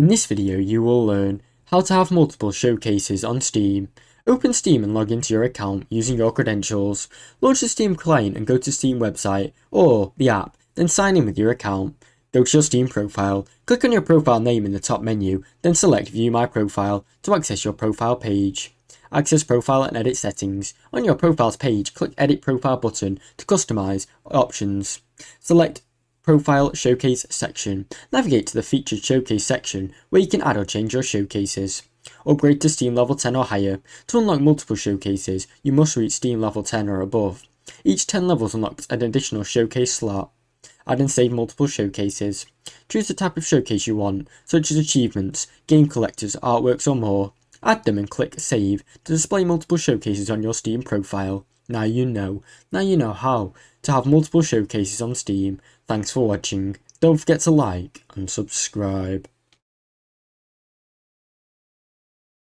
In this video you will learn how to have multiple showcases on Steam. Open Steam and log into your account using your credentials. Launch the Steam client and go to Steam website or the app, then sign in with your account. Go to your Steam profile, click on your profile name in the top menu, then select View My Profile to access your profile page. Access profile and edit settings. On your profiles page, click Edit Profile button to customize options. Select Profile Showcase section. Navigate to the Featured Showcase section where you can add or change your showcases. Upgrade to Steam level 10 or higher. To unlock multiple showcases, you must reach Steam level 10 or above. Each 10 levels unlocks an additional showcase slot. Add and save multiple showcases. Choose the type of showcase you want, such as achievements, game collectors, artworks or more. Add them and click Save to display multiple showcases on your Steam profile. Now you know how to have multiple showcases on Steam. Thanks for watching. Don't forget to like and subscribe.